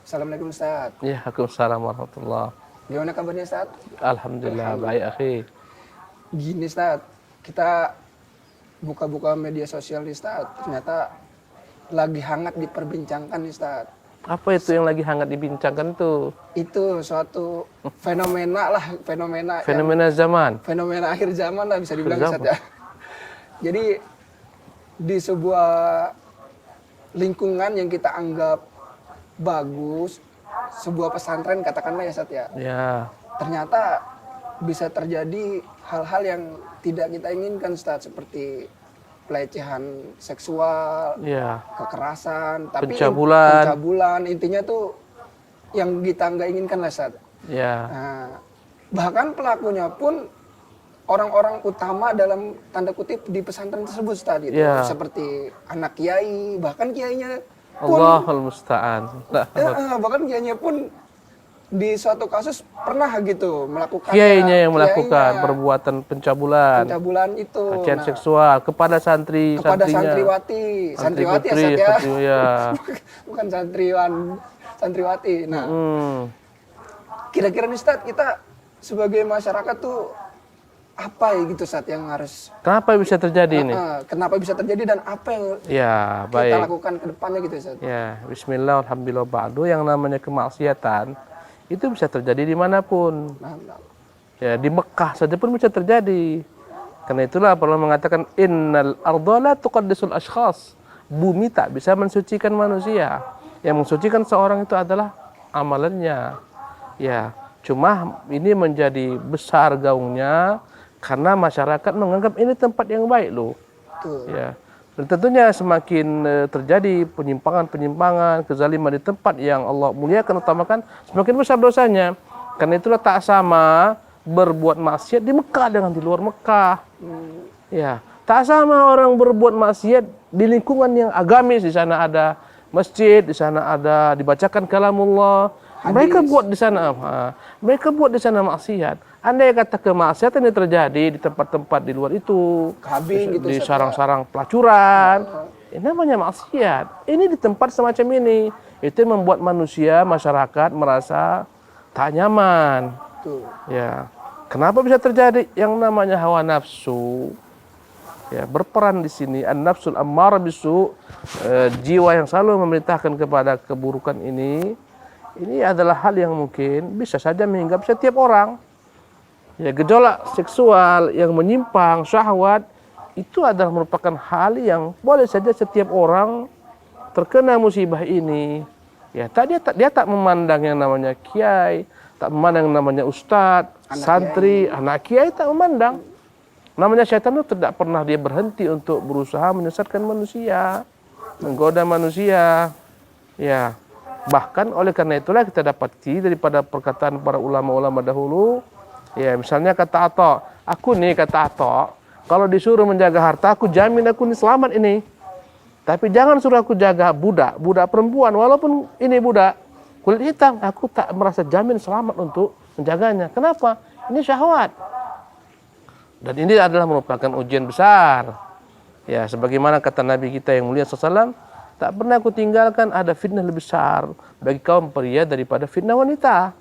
Assalamualaikum Ustaz. Ya, Waalaikumsalam warahmatullah. Gimana kabarnya Ustaz? Alhamdulillah baik akhi. Gini Ustaz, kita buka-buka media sosial nih Ustaz, ternyata lagi hangat diperbincangkan nih Ustaz. Apa itu yang lagi hangat dibincangkan tuh? Itu suatu fenomena lah, fenomena Zaman. fenomena akhir zaman lah bisa dibilang Akhir Ustaz zaman. ya. Jadi di sebuah lingkungan yang kita anggap bagus, sebuah pesantren katakanlah ya Ustaz ya. Ya, Ternyata bisa terjadi hal-hal yang tidak kita inginkan Ustaz, seperti pelecehan seksual, ya. kekerasan, tapi Pencabulan. pencabulan intinya tuh yang kita nggak inginkan lah Ustaz. Ya, Nah, bahkan pelakunya pun orang-orang utama dalam tanda kutip di pesantren tersebut Ustaz gitu. Ya. Seperti anak kiai, bahkan kiainya pun Allahul musta'an. bahkan kiainya pun di suatu kasus pernah gitu melakukan Kiainya yang melakukan perbuatan pencabulan, pencabulan itu pelecehan seksual kepada kepada santriwati ya Sat ya. ya. Bukan santriwati. Nah, kira-kira nih Ustaz, kita sebagai masyarakat tuh apa ya gitu Ustaz yang harus Kenapa bisa terjadi ini? kenapa bisa terjadi dan apa yang Ya, kita baik. lakukan ke depannya gitu Ustaz? Ya, bismillah, alhamdulillah, ba'du. Yang namanya kemaksiatan itu bisa terjadi dimanapun. Nah, Ya, di Mekah saja pun bisa terjadi. Karena itulah Allah mengatakan innal ardha la tuqaddisul ashkhas. Bumi tak bisa mensucikan manusia. Yang mensucikan seorang itu adalah amalannya. Ya, cuma ini menjadi besar gaungnya karena masyarakat menganggap ini tempat yang baik loh. Betul. Ya. Dan tentunya semakin terjadi penyimpangan-penyimpangan, kezaliman di tempat yang Allah muliakan, utamakan, semakin besar dosanya. Karena itulah tak sama berbuat maksiat di Mekah dengan di luar Mekah. Ya, tak sama orang berbuat maksiat di lingkungan yang agamis. Di sana ada masjid, di sana ada dibacakan kalamullah. Mereka buat di sana mereka buat di sana maksiat. Andai kata kemaksiatan yang terjadi di tempat-tempat di luar itu, Kabin gitu di Ustaz, sarang-sarang pelacuran, ini namanya maksiat. Ini di tempat semacam ini, itu yang membuat manusia, masyarakat merasa tak nyaman. Tuh. Ya, kenapa bisa terjadi yang namanya hawa nafsu? Ya, berperan di sini an-nafsul ammarah bisu, jiwa yang selalu memerintahkan kepada keburukan ini. Ini adalah hal yang mungkin bisa saja menghinggapi setiap orang. Ya, gejolak seksual yang menyimpang, syahwat, itu adalah merupakan hal yang boleh saja setiap orang terkena musibah ini. Ya, dia tak memandang yang namanya kiai, tak memandang yang namanya ustadz, santri, anak kiai tak memandang. Namanya syaitan itu tidak pernah dia berhenti untuk berusaha menyesatkan manusia, menggoda manusia. Ya, bahkan oleh karena itulah kita dapati daripada perkataan para ulama-ulama dahulu. Ya, misalnya kata Atta, aku nih kata Atta, kalau disuruh menjaga harta, aku jamin aku ini selamat ini. Tapi jangan suruh aku jaga budak perempuan, walaupun ini budak kulit hitam, aku tak merasa jamin selamat untuk menjaganya. Kenapa? Ini syahwat. Dan ini adalah merupakan ujian besar. Ya, sebagaimana kata Nabi kita yang mulia SAW, tak pernah aku tinggalkan ada fitnah lebih besar bagi kaum pria daripada fitnah wanita.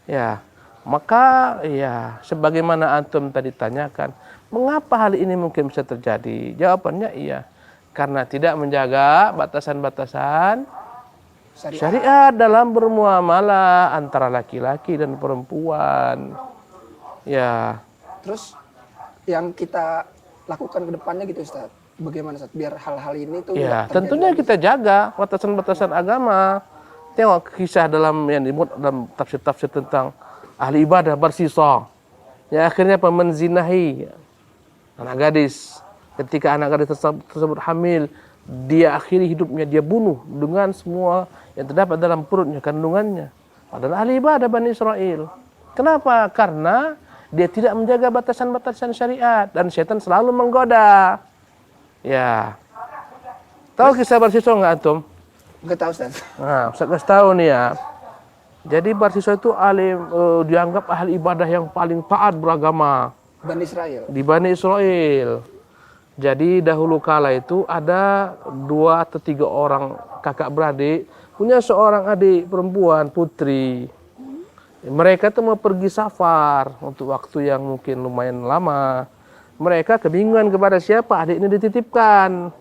Ya, maka ya sebagaimana antum tadi tanyakan, mengapa hal ini mungkin bisa terjadi? Jawabannya iya, karena tidak menjaga batasan-batasan syariat dalam bermuamalah antara laki-laki dan perempuan. Ya. Terus yang kita lakukan ke depannya gitu Ustaz, bagaimana Ustaz biar hal-hal ini tuh Ya, nggak tentunya terjadi kita jaga batasan-batasan agama. Tengok kisah dalam yang dimuat dalam tafsir-tafsir tentang ahli ibadah bersisa. Ya, akhirnya menzinahi anak gadis. Ketika anak gadis tersebut hamil, dia akhiri hidupnya, dia bunuh dengan semua yang terdapat dalam perutnya, kandungannya. Padahal ahli ibadah Bani Israel. Kenapa? Karena dia tidak menjaga batasan-batasan syariat dan setan selalu menggoda. Ya. Tahu kisah bersisa enggak antum? Nggak tahu Ustaz. Nah, Ustaz kasih tahu nih ya. Jadi bersisa itu dianggap ahli ibadah yang paling taat beragama Bani Israel. di Bani Israel. Jadi dahulu kala itu ada 2 atau 3 orang kakak beradik, punya seorang adik perempuan, putri. Mereka tuh mau pergi safar untuk waktu yang mungkin lumayan lama. Mereka kebingungan kepada siapa adik ini dititipkan.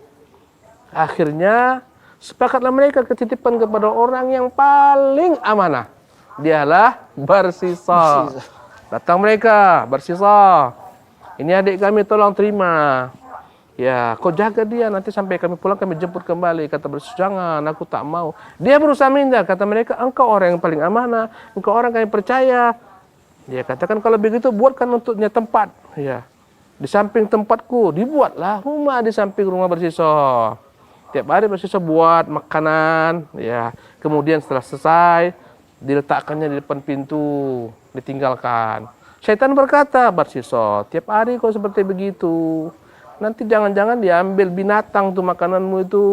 Akhirnya sepakatlah mereka ketitipkan kepada orang yang paling amanah. Dialah Barsisa. Datang mereka, Barsisa. Ini adik kami, tolong terima. Ya, kau jaga dia, nanti sampai kami pulang kami jemput kembali. Kata Barsisa, jangan, aku tak mau. Dia berusaha minta, kata mereka, engkau orang yang paling amanah, engkau orang kami percaya. Dia katakan kalau begitu buatkan untuknya tempat. Ya, di samping tempatku dibuatlah rumah di samping rumah Barsisa. Tiap hari Barsisa buat makanan, ya. Kemudian setelah selesai diletakkannya di depan pintu, ditinggalkan. Syaitan berkata, Barsisa, tiap hari kau seperti begitu. Nanti jangan-jangan diambil binatang tuh makananmu itu.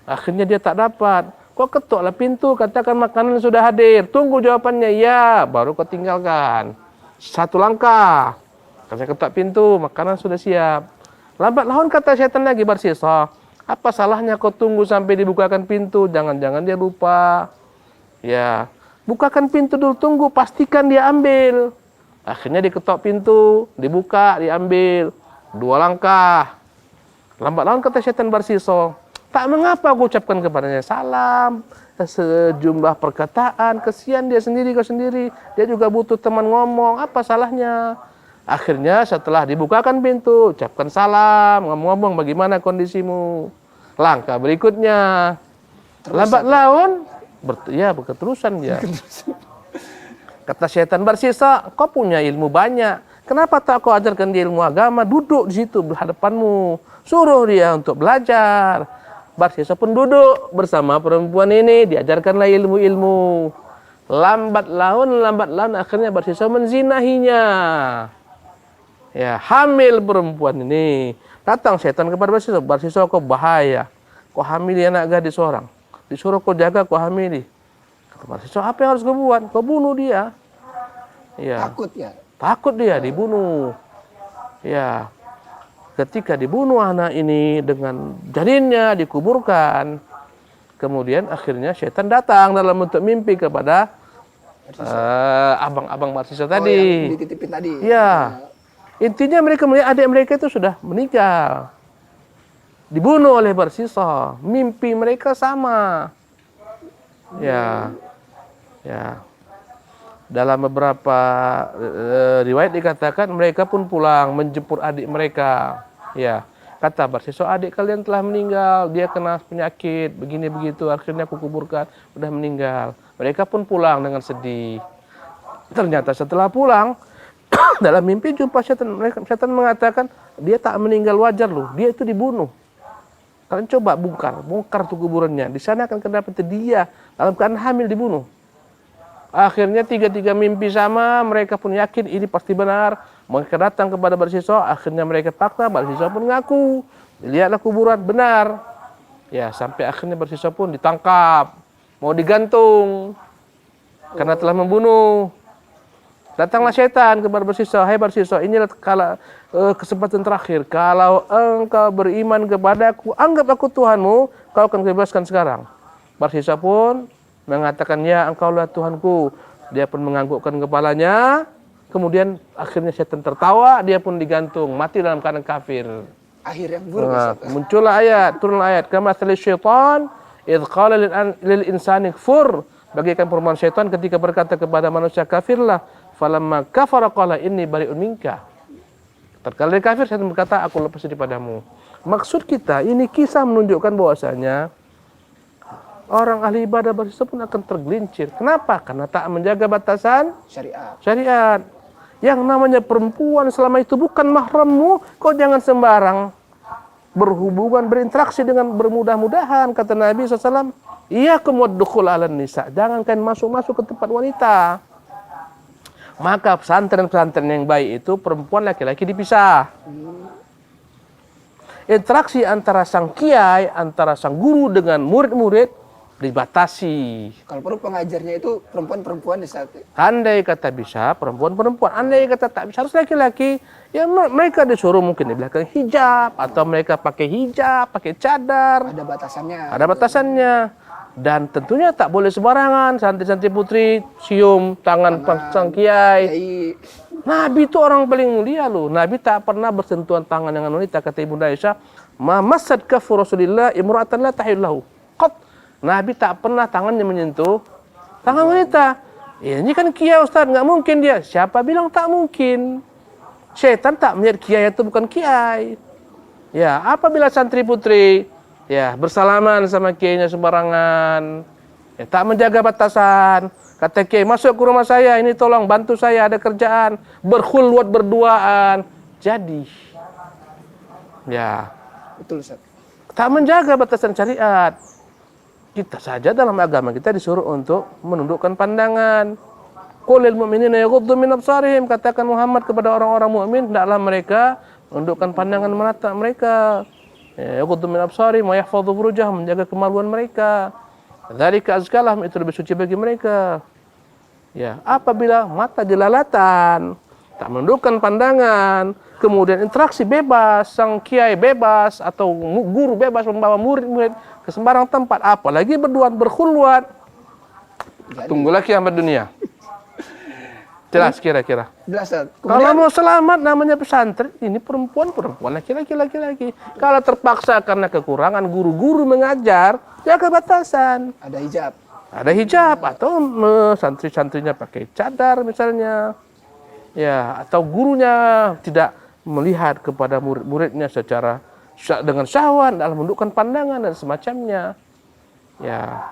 Akhirnya dia tak dapat. Kau ketoklah pintu, katakan makanan sudah hadir. Tunggu jawabannya, ya. Baru kau tinggalkan. Satu langkah. Saya ketok pintu, makanan sudah siap. Lambat laun kata syaitan lagi, Barsisa, apa salahnya kau tunggu sampai dibukakan pintu? Jangan-jangan dia lupa. Ya, bukakan pintu dulu, tunggu, pastikan dia ambil. Akhirnya diketok pintu, dibuka, diambil. 2 langkah. Lambat laun kata syaitan Barsisa, tak mengapa aku ucapkan kepadanya salam, sejumlah perkataan, kesian dia sendiri, kau sendiri. Dia juga butuh teman ngomong, apa salahnya? Akhirnya setelah dibukakan pintu, ucapkan salam, ngomong-ngomong bagaimana kondisimu. Langkah berikutnya, lambat laun, berketerusan dia. Kata syaitan Barsisa, kau punya ilmu banyak. Kenapa tak kau ajarkan dia ilmu agama? Duduk di situ berhadapanmu. Suruh dia untuk belajar. Barsisa pun duduk bersama perempuan ini. Diajarkanlah ilmu-ilmu. Lambat laun akhirnya Barsisa menzinahinya. Ya, hamil perempuan ini. Datang setan kepada Barsisa. Barsisa, kau bahaya. Kau hamili anak gadis seorang. Disuruh kau jaga, kau hamili. Kata Barsisa, apa yang harus kau buat? Kau bunuh dia. Ya. Takut ya. Takut dia dibunuh. Ya. Ketika dibunuh anak ini dengan janinnya dikuburkan. Kemudian akhirnya setan datang dalam bentuk mimpi kepada abang-abang Barsisa tadi. Yang dititipin tadi. Ya. Intinya mereka melihat adik mereka itu sudah meninggal. Dibunuh oleh Barsisa. Mimpi mereka sama. Ya. Ya. Dalam beberapa riwayat dikatakan mereka pun pulang menjemput adik mereka. Ya, kata Barsisa, adik kalian telah meninggal, dia kena penyakit begini begitu, akhirnya aku kuburkan, udah meninggal. Mereka pun pulang dengan sedih. Ternyata setelah pulang dalam mimpi jumpa setan, setan mengatakan dia tak meninggal wajar loh, dia itu dibunuh. Kalian coba bongkar tuh kuburannya. Di sana akan terdapat dia dalam keadaan hamil dibunuh. Akhirnya tiga-tiga mimpi sama, mereka pun yakin ini pasti benar. Mereka datang kepada Barsisa, akhirnya mereka paksa, Barsisa pun ngaku. Lihatlah kuburan, benar. Ya, sampai akhirnya Barsisa pun ditangkap, mau digantung karena telah membunuh. Datanglah setan kepada Barsisa, hai Barsisa, inilah kesempatan terakhir. Kalau engkau beriman kepadaku, anggap aku Tuhanmu, kau akan bebaskan sekarang. Barsisa pun mengatakan, ya engkaulah Tuhanku. Dia pun menganggukkan kepalanya. Kemudian akhirnya setan tertawa, dia pun digantung, mati dalam keadaan kafir. Akhir yang buruk. Muncullah ayat, turunlah ayat. Kama matsali syaitan idz qala lil insani kfur. Bagaikan perumpamaan syaitan ketika berkata kepada manusia kafirlah. Falamma kafara qala inni bari'un minka. Tatkala dia kafir, syaitan berkata, aku lepas daripadamu. Maksud kita, ini kisah menunjukkan bahwasanya orang ahli ibadah Barsisa pun akan tergelincir. Kenapa? Karena tak menjaga batasan syariat. Yang namanya perempuan selama itu bukan mahrammu, kau jangan sembarang berhubungan, berinteraksi dengan bermudah-mudahan. Kata Nabi SAW, iyyakum waddukhul 'alan nisa. Jangan kalian masuk-masuk ke tempat wanita. Maka pesantren-pesantren yang baik itu perempuan laki-laki dipisah. Interaksi antara sang kiai, antara sang guru dengan murid-murid dibatasi. Kalau perlu pengajarnya itu perempuan-perempuan di saat itu. Andai kata bisa perempuan-perempuan, andai kata tak bisa harus laki-laki, ya mereka disuruh mungkin di belakang hijab atau mereka pakai hijab, pakai cadar. Ada batasannya. Ada batasannya. Dan tentunya tak boleh sembarangan santri-santri putri cium tangan sang kiai. Kiai. Nabi itu orang paling mulia loh. Nabi tak pernah bersentuhan tangan dengan wanita. Kata Ibunda Aisyah, "Ma massad kaffu Rasulillah imra'atan la tahillahu." Qat. Nabi tak pernah tangannya menyentuh tangan wanita. Ya, ini kan kiai Ustaz, nggak mungkin dia. Siapa bilang tak mungkin? Syaitan tak melihat kiai itu bukan kiai. Ya, apabila santri putri ya bersalaman sama kiainya sembarangan, ya, tak menjaga batasan, kata kiai masuk ke rumah saya, ini tolong bantu saya ada kerjaan, berkhulwat berduaan, jadi ya Betul Ustaz. tak menjaga batasan syariat. Kita saja dalam agama kita disuruh untuk menundukkan pandangan. Qulil mu'minina yaghuddu min absarihim, katakan Muhammad kepada orang-orang mukmin hendaklah mereka menundukkan pandangan menatap mereka. Yaghuddu min absarihim wa yahfadhu furujahum, menjaga kemaluan mereka. Dzalika azkalahum, itu lebih suci bagi mereka. Ya, apabila mata jelalatan, tak menundukkan pandangan, kemudian interaksi bebas, sang kiai bebas atau guru bebas membawa murid-murid ke sembarang tempat, apalagi berduaan berkhulwat, tunggulah kiamat dunia. Jelas kira-kira. Jelas Ustaz. Kalau mau selamat namanya pesantren, ini perempuan, laki-laki. Kalau terpaksa karena kekurangan guru-guru mengajar, jaga batasan. Ada hijab. Ada hijab atau santri-santrinya pakai cadar misalnya. Ya, atau gurunya tidak melihat kepada murid-muridnya secara dengan syahwat dalam menundukkan pandangan dan semacamnya. Ya.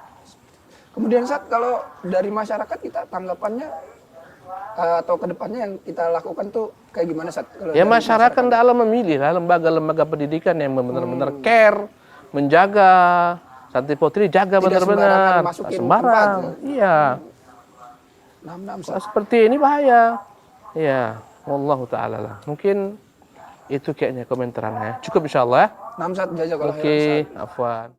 Kemudian Ustaz, kalau dari masyarakat kita tanggapannya atau kedepannya yang kita lakukan tuh kayak gimana Ustaz? Kalau Ya dari masyarakat dalam memilih lembaga-lembaga pendidikan yang benar-benar care, menjaga santri putri, jaga Tidak sembarangan benar-benar. masukin Sembarang. tempat. Iya. Nah, Ustaz. Seperti ini bahaya. Ya, wallahu taala lah. Mungkin itu kayaknya komentarannya. Cukup insyaallah. Nah, Ustaz, jazakallah khairan, Oke, Ustaz. afwan.